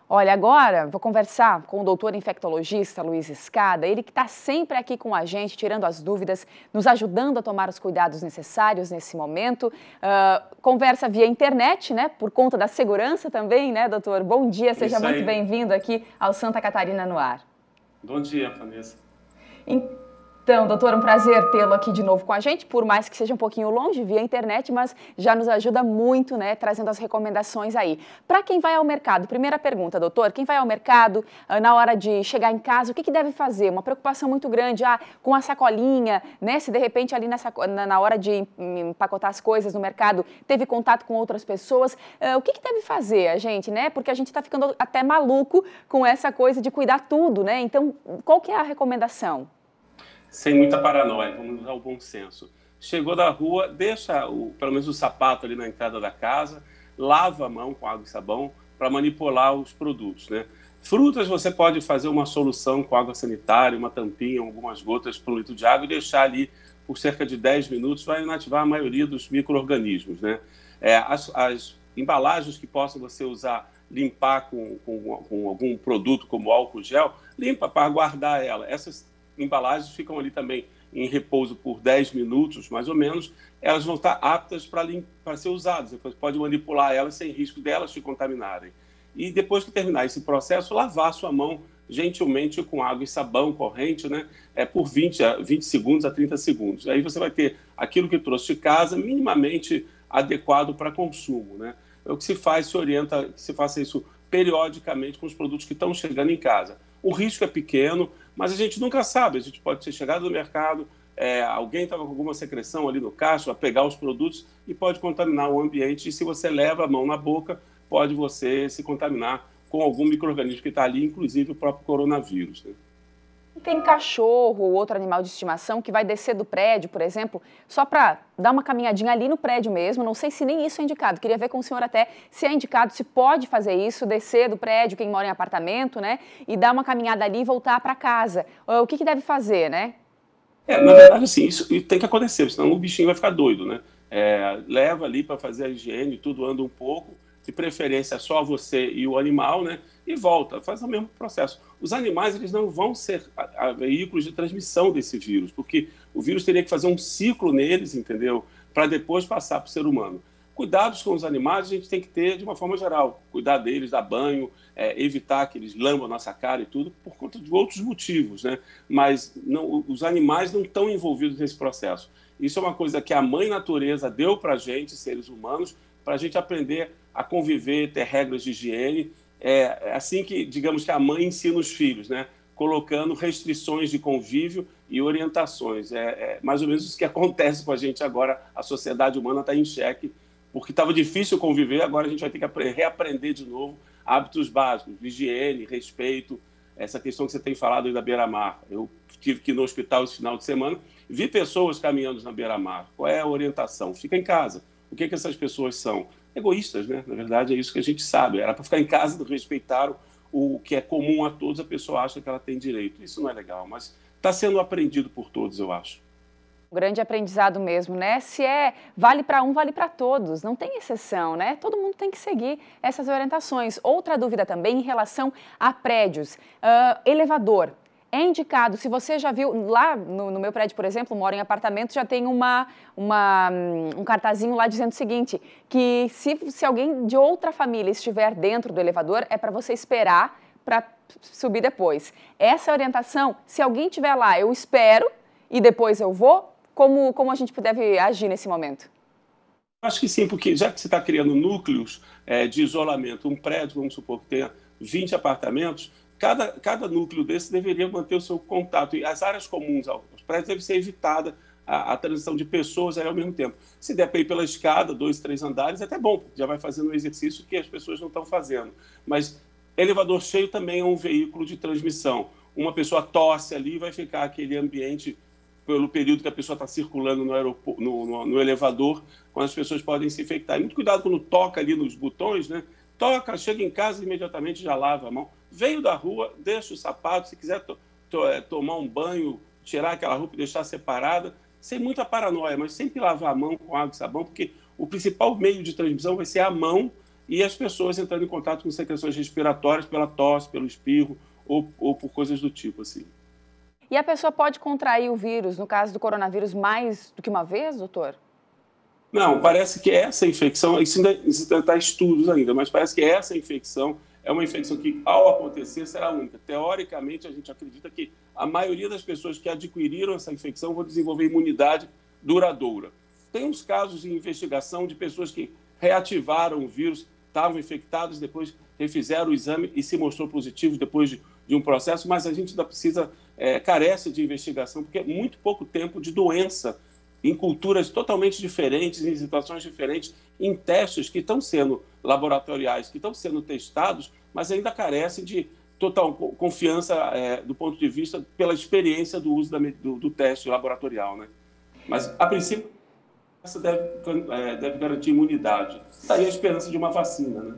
Olha, agora vou conversar com o doutor infectologista Luiz Escada, ele que está sempre aqui com a gente, tirando as dúvidas, nos ajudando a tomar os cuidados necessários nesse momento. Conversa via internet, né? Por conta da segurança também, né, doutor? Bom dia, seja muito bem-vindo aqui ao Santa Catarina no Ar. Bom dia, Vanessa. Então, doutor, um prazer tê-lo aqui de novo com a gente, por mais que seja um pouquinho longe via internet, mas já nos ajuda muito, né, trazendo as recomendações aí. Para quem vai ao mercado, primeira pergunta, doutor, quem vai ao mercado, na hora de chegar em casa, o que deve fazer? Uma preocupação muito grande, com a sacolinha, né, se de repente ali na hora de empacotar as coisas no mercado, teve contato com outras pessoas, o que deve fazer a gente, né, porque a gente está ficando até maluco com essa coisa de cuidar tudo, né, então qual que é a recomendação? Sem muita paranoia, vamos usar o bom senso. Chegou da rua, deixa pelo menos o sapato ali na entrada da casa, lava a mão com água e sabão para manipular os produtos, né? Frutas você pode fazer uma solução com água sanitária, uma tampinha, algumas gotas por 1 litro de água e deixar ali por cerca de 10 minutos, vai inativar a maioria dos micro-organismos, né? As embalagens que possam você usar, limpar com algum produto como álcool gel, limpa para guardar ela. Essas embalagens ficam ali também em repouso por 10 minutos, mais ou menos, elas vão estar aptas para ser usadas. Você pode manipular elas sem risco delas te contaminarem. E depois que terminar esse processo, lavar sua mão gentilmente com água e sabão corrente, né? Por 20 segundos a 30 segundos. Aí você vai ter aquilo que trouxe de casa minimamente adequado para consumo, né? O que se faz, se orienta que se faça isso periodicamente com os produtos que estão chegando em casa. O risco é pequeno, mas a gente nunca sabe. A gente pode ter chegado no mercado, alguém estava com alguma secreção ali no caixa, vai pegar os produtos e pode contaminar o ambiente. E se você leva a mão na boca, pode você se contaminar com algum micro-organismo que está ali, inclusive o próprio coronavírus, né? Tem cachorro ou outro animal de estimação que vai descer do prédio, por exemplo, só para dar uma caminhadinha ali no prédio mesmo. Não sei se nem isso é indicado. Queria ver com o senhor até se é indicado, se pode fazer isso, descer do prédio, quem mora em apartamento, né? E dar uma caminhada ali e voltar para casa. O que deve fazer, né? Na verdade, assim, isso tem que acontecer, senão o bichinho vai ficar doido, né? Leva ali para fazer a higiene, tudo anda um pouco, de preferência só você e o animal, né? E volta, faz o mesmo processo. Os animais, eles não vão ser veículos de transmissão desse vírus, porque o vírus teria que fazer um ciclo neles, entendeu? Para depois passar para o ser humano. Cuidados com os animais a gente tem que ter de uma forma geral. Cuidar deles, dar banho, evitar que eles lambam a nossa cara e tudo, por conta de outros motivos, né? Mas os animais não estão envolvidos nesse processo. Isso é uma coisa que a mãe natureza deu para a gente, seres humanos, para a gente aprender a conviver, ter regras de higiene. É assim que, digamos, que a mãe ensina os filhos, né? Colocando restrições de convívio e orientações. Mais ou menos isso que acontece com a gente agora. A sociedade humana está em xeque, porque estava difícil conviver, agora a gente vai ter que reaprender de novo hábitos básicos, higiene, respeito, essa questão que você tem falado aí da beira-mar. Eu tive que ir no hospital esse final de semana, vi pessoas caminhando na beira-mar. Qual é a orientação? Fica em casa. O que essas pessoas são? Egoístas, né? Na verdade, é isso que a gente sabe. Era para ficar em casa, respeitar o que é comum a todos, a pessoa acha que ela tem direito. Isso não é legal, mas está sendo aprendido por todos, eu acho. Um grande aprendizado mesmo, né? Se vale para um, vale para todos, não tem exceção, né? Todo mundo tem que seguir essas orientações. Outra dúvida também em relação a prédios. Elevador. É indicado, se você já viu, lá no meu prédio, por exemplo, moro em apartamento, já tem um cartazinho lá dizendo o seguinte, que se alguém de outra família estiver dentro do elevador, é para você esperar para subir depois. Essa orientação, se alguém estiver lá, eu espero e depois eu vou, como a gente deve agir nesse momento? Acho que sim, porque já que você está criando núcleos de isolamento, um prédio, vamos supor que tenha 20 apartamentos, cada núcleo desse deveria manter o seu contato. E as áreas comuns aos prédios deve ser evitada a transição de pessoas ao mesmo tempo. Se der para ir pela escada, 2, 3 andares, é até bom, porque já vai fazendo um exercício que as pessoas não estão fazendo. Mas elevador cheio também é um veículo de transmissão. Uma pessoa tosse ali e vai ficar aquele ambiente pelo período que a pessoa está circulando no elevador, quando as pessoas podem se infectar. E muito cuidado quando toca ali nos botões, né? Toca, chega em casa e imediatamente já lava a mão. Veio da rua, deixa o sapato, se quiser tomar um banho, tirar aquela roupa e deixar separada, sem muita paranoia, mas sempre lavar a mão com água e sabão, porque o principal meio de transmissão vai ser a mão e as pessoas entrando em contato com secreções respiratórias pela tosse, pelo espirro ou por coisas do tipo, assim. E a pessoa pode contrair o vírus, no caso do coronavírus, mais do que uma vez, doutor? Não, parece que essa infecção, isso ainda está em estudos ainda, mas parece que essa infecção é uma infecção que, ao acontecer, será única. Teoricamente, a gente acredita que a maioria das pessoas que adquiriram essa infecção vão desenvolver imunidade duradoura. Tem uns casos de investigação de pessoas que reativaram o vírus, estavam infectados, depois refizeram o exame e se mostrou positivo depois de um processo, mas a gente ainda precisa, carece de investigação, porque é muito pouco tempo de doença em culturas totalmente diferentes, em situações diferentes, em testes que estão sendo laboratoriais, que estão sendo testados, mas ainda carecem de total confiança do ponto de vista pela experiência do uso do teste laboratorial, né? Mas, a princípio, essa deve garantir imunidade. Daí a esperança de uma vacina, né?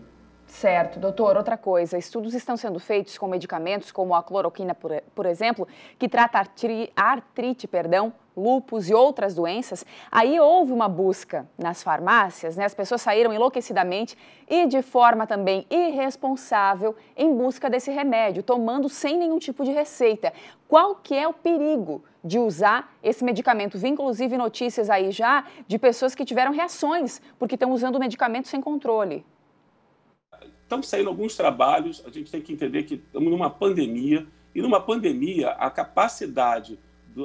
Certo, doutor. Outra coisa, estudos estão sendo feitos com medicamentos como a cloroquina, por exemplo, que trata artrite, lúpus e outras doenças. Aí houve uma busca nas farmácias, né? As pessoas saíram enlouquecidamente e de forma também irresponsável em busca desse remédio, tomando sem nenhum tipo de receita. Qual que é o perigo de usar esse medicamento? Vi inclusive notícias aí já de pessoas que tiveram reações porque estão usando o medicamento sem controle. Estão saindo alguns trabalhos, a gente tem que entender que estamos numa pandemia, e numa pandemia a capacidade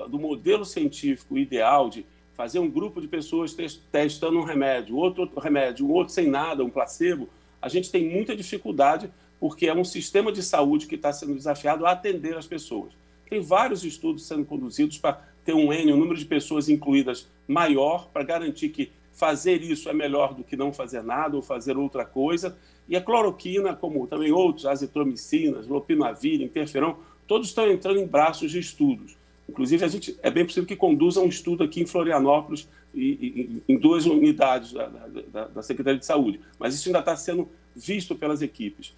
do modelo científico ideal de fazer um grupo de pessoas testando um remédio, outro remédio, um outro sem nada, um placebo, a gente tem muita dificuldade porque é um sistema de saúde que está sendo desafiado a atender as pessoas. Tem vários estudos sendo conduzidos para ter um número de pessoas incluídas maior, para garantir que fazer isso é melhor do que não fazer nada ou fazer outra coisa. E a cloroquina, como também outros, azitromicinas, lopinavir, interferon, todos estão entrando em braços de estudos. Inclusive, é bem possível que conduza um estudo aqui em Florianópolis, em 2 unidades da Secretaria de Saúde. Mas isso ainda está sendo visto pelas equipes.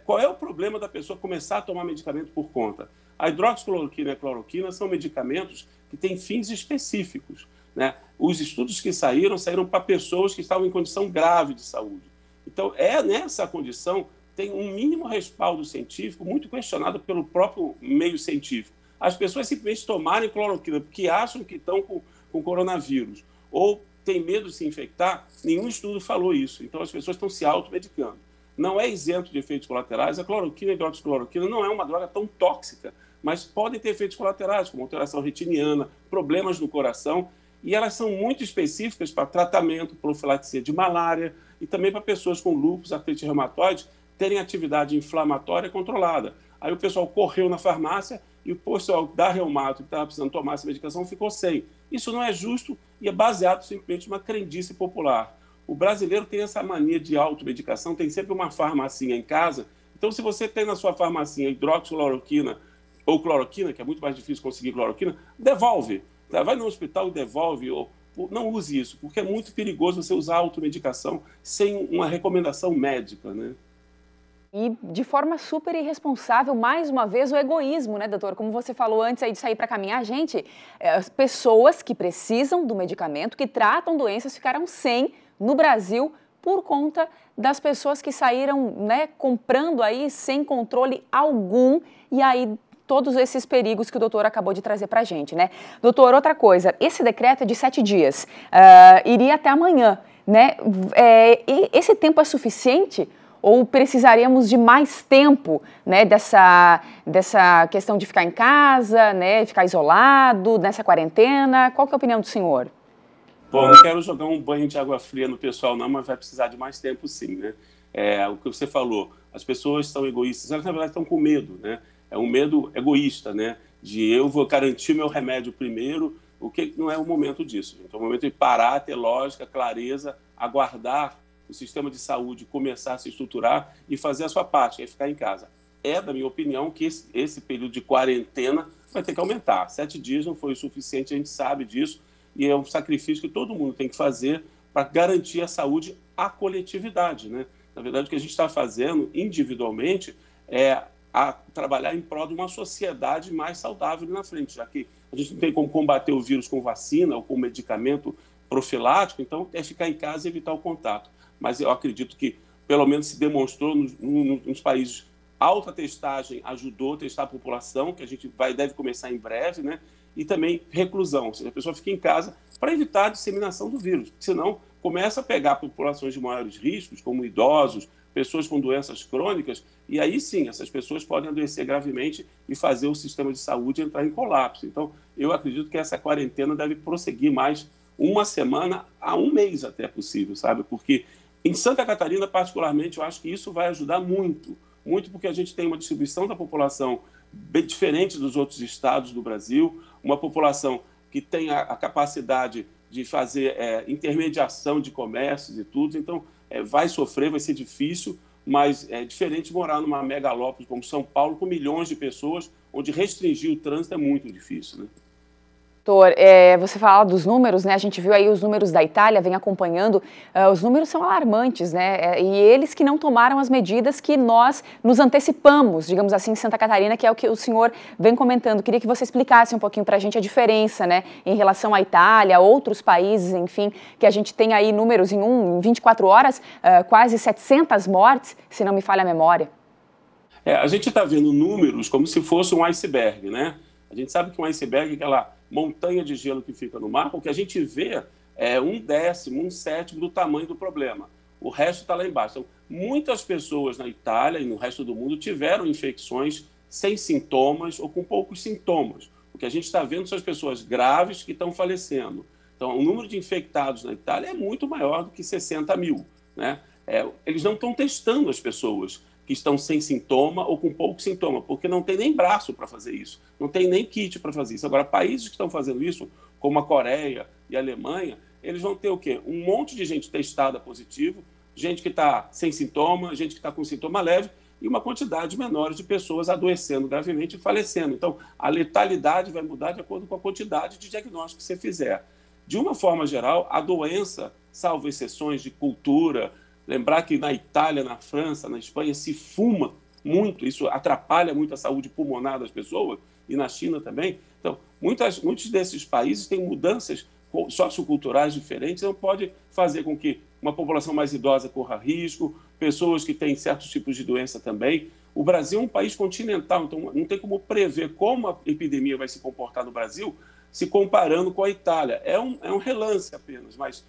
Qual é o problema da pessoa começar a tomar medicamento por conta? A hidroxicloroquina e a cloroquina são medicamentos que têm fins específicos, né? Os estudos que saíram para pessoas que estavam em condição grave de saúde. Então, nessa condição, tem um mínimo respaldo científico muito questionado pelo próprio meio científico. As pessoas simplesmente tomarem cloroquina porque acham que estão com coronavírus ou têm medo de se infectar, nenhum estudo falou isso. Então, as pessoas estão se automedicando. Não é isento de efeitos colaterais. A cloroquina e a hidroxicloroquina não é uma droga tão tóxica, mas podem ter efeitos colaterais, como alteração retiniana, problemas no coração, e elas são muito específicas para tratamento, profilaxia de malária e também para pessoas com lúpus, artrite reumatoide, terem atividade inflamatória controlada. Aí o pessoal correu na farmácia e o pessoal da reumato que estava precisando tomar essa medicação ficou sem. Isso não é justo e é baseado simplesmente numa crendice popular. O brasileiro tem essa mania de automedicação, tem sempre uma farmacinha em casa. Então, se você tem na sua farmacinha hidroxicloroquina ou cloroquina, que é muito mais difícil conseguir cloroquina, devolve. Vai no hospital e devolve, ou não use isso, porque é muito perigoso você usar automedicação sem uma recomendação médica, né? E de forma super irresponsável, mais uma vez, o egoísmo, né, doutor? Como você falou antes aí de sair para caminhar, gente, as pessoas que precisam do medicamento, que tratam doenças, ficaram sem no Brasil por conta das pessoas que saíram, né, comprando aí sem controle algum, e aí todos esses perigos que o doutor acabou de trazer para a gente, né? Doutor, outra coisa, esse decreto é de 7 dias, iria até amanhã, né? Esse tempo é suficiente ou precisaríamos de mais tempo, né, dessa questão de ficar em casa, né, ficar isolado, nessa quarentena? Qual que é a opinião do senhor? Bom, não quero jogar um banho de água fria no pessoal não, mas vai precisar de mais tempo sim, né? O que você falou, as pessoas são egoístas, elas na verdade estão com medo, né? É um medo egoísta, né? De eu vou garantir meu remédio primeiro, o que não é o momento disso. Gente. É o momento de parar, ter lógica, clareza, aguardar o sistema de saúde começar a se estruturar e fazer a sua parte, é ficar em casa. Da minha opinião, que esse período de quarentena vai ter que aumentar. 7 dias não foi o suficiente, a gente sabe disso, e é um sacrifício que todo mundo tem que fazer para garantir a saúde à coletividade, né? Na verdade, o que a gente está fazendo individualmente é a trabalhar em prol de uma sociedade mais saudável na frente, já que a gente não tem como combater o vírus com vacina ou com medicamento profilático, então é ficar em casa e evitar o contato. Mas eu acredito que pelo menos se demonstrou nos países, alta testagem ajudou a testar a população, que a gente deve começar em breve, né? E também reclusão, ou seja, a pessoa fica em casa para evitar a disseminação do vírus, senão começa a pegar populações de maiores riscos, como idosos, pessoas com doenças crônicas, e aí sim, essas pessoas podem adoecer gravemente e fazer o sistema de saúde entrar em colapso. Então, eu acredito que essa quarentena deve prosseguir mais uma semana a um mês até possível, sabe? Porque em Santa Catarina, particularmente, eu acho que isso vai ajudar muito, muito porque a gente tem uma distribuição da população bem diferente dos outros estados do Brasil, uma população que tem a capacidade de fazer intermediação de comércios e tudo, então vai sofrer, vai ser difícil, mas é diferente morar numa megalópole como São Paulo, com milhões de pessoas, onde restringir o trânsito é muito difícil, né? Doutor, você fala dos números, né? A gente viu aí os números da Itália, vem acompanhando, os números são alarmantes, né? E eles que não tomaram as medidas que nós nos antecipamos, digamos assim, em Santa Catarina, que é o que o senhor vem comentando. Queria que você explicasse um pouquinho para a gente a diferença, né? Em relação à Itália, outros países, enfim, que a gente tem aí números em 24 horas, quase 700 mortes, se não me falha a memória. A gente está vendo números como se fosse um iceberg, né? A gente sabe que um iceberg é aquela montanha de gelo que fica no mar, o que a gente vê é 1/10, 1/7 do tamanho do problema. O resto está lá embaixo. Então, muitas pessoas na Itália e no resto do mundo tiveram infecções sem sintomas ou com poucos sintomas. O que a gente está vendo são as pessoas graves que estão falecendo. Então, o número de infectados na Itália é muito maior do que 60 mil, né? Eles não estão testando as pessoas que estão sem sintoma ou com pouco sintoma, porque não tem nem braço para fazer isso, não tem nem kit para fazer isso. Agora, países que estão fazendo isso, como a Coreia e a Alemanha, eles vão ter o quê? Um monte de gente testada positivo, gente que está sem sintoma, gente que está com sintoma leve e uma quantidade menor de pessoas adoecendo gravemente e falecendo. Então, a letalidade vai mudar de acordo com a quantidade de diagnóstico que você fizer. De uma forma geral, a doença, salvo exceções de cultura, lembrar que na Itália, na França, na Espanha, se fuma muito, isso atrapalha muito a saúde pulmonar das pessoas, e na China também. Então, muitos desses países têm mudanças socioculturais diferentes, então pode fazer com que uma população mais idosa corra risco, pessoas que têm certos tipos de doença também. O Brasil é um país continental, então não tem como prever como a epidemia vai se comportar no Brasil se comparando com a Itália. É um relance apenas, mas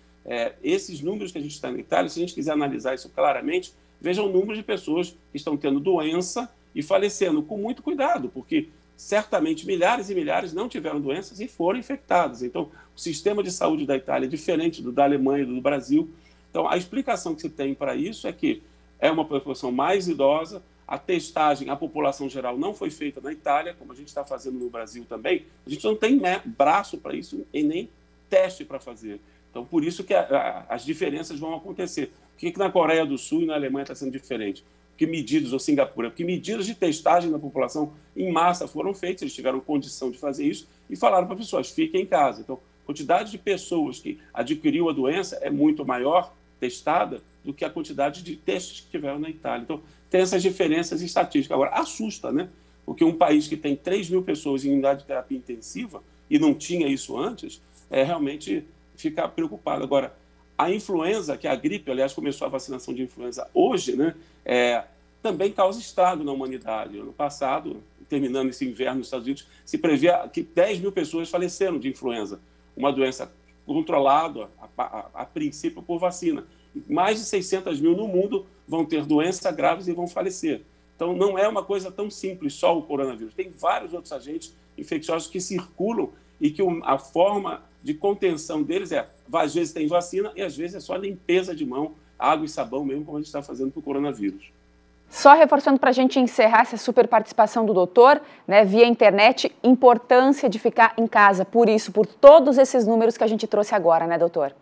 esses números que a gente está na Itália, se a gente quiser analisar isso claramente, veja o número de pessoas que estão tendo doença e falecendo, com muito cuidado, porque certamente milhares e milhares não tiveram doenças e foram infectadas. Então, o sistema de saúde da Itália é diferente do da Alemanha e do Brasil. Então, a explicação que se tem para isso é que é uma população mais idosa, a testagem, a população geral não foi feita na Itália, como a gente está fazendo no Brasil também. A gente não tem braço para isso e nem teste para fazer. Então, por isso que as diferenças vão acontecer. Por que na Coreia do Sul e na Alemanha está sendo diferente? Porque medidas, ou Singapura, porque medidas de testagem da população em massa foram feitas, eles tiveram condição de fazer isso e falaram para as pessoas, fiquem em casa. Então, a quantidade de pessoas que adquiriu a doença é muito maior, testada, do que a quantidade de testes que tiveram na Itália. Então, tem essas diferenças estatísticas. Agora, assusta, né? Porque um país que tem 3 mil pessoas em unidade de terapia intensiva e não tinha isso antes, realmente ficar preocupado. Agora, a influenza, que é a gripe, aliás, começou a vacinação de influenza hoje, né, também causa estrago na humanidade. Ano passado, terminando esse inverno nos Estados Unidos, se previa que 10 mil pessoas faleceram de influenza, uma doença controlada, a princípio, por vacina. Mais de 600 mil no mundo vão ter doenças graves e vão falecer. Então, não é uma coisa tão simples, só o coronavírus. Tem vários outros agentes infecciosos que circulam e que a forma de contenção deles às vezes tem vacina e às vezes é só limpeza de mão, água e sabão mesmo, como a gente está fazendo para o coronavírus. Só reforçando para a gente encerrar essa super participação do doutor, né, via internet, importância de ficar em casa, por todos esses números que a gente trouxe agora, né, doutor?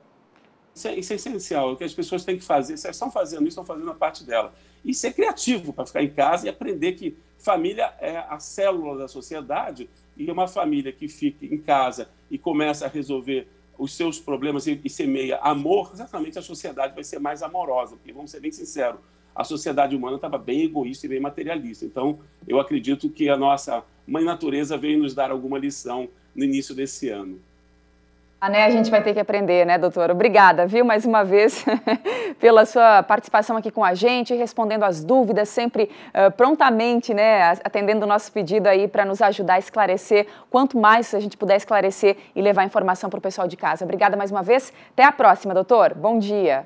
Isso é essencial, o que as pessoas têm que fazer, se elas estão fazendo isso, estão fazendo a parte dela. E ser criativo para ficar em casa e aprender que família é a célula da sociedade e uma família que fica em casa e começa a resolver os seus problemas e semeia amor, exatamente a sociedade vai ser mais amorosa, porque vamos ser bem sinceros, a sociedade humana estava bem egoísta e bem materialista. Então, eu acredito que a nossa mãe natureza veio nos dar alguma lição no início desse ano. A gente vai ter que aprender, né, doutora? Obrigada, viu, mais uma vez, pela sua participação aqui com a gente, respondendo as dúvidas, sempre prontamente, né, atendendo o nosso pedido aí para nos ajudar a esclarecer. Quanto mais a gente puder esclarecer e levar informação para o pessoal de casa. Obrigada mais uma vez. Até a próxima, doutor. Bom dia.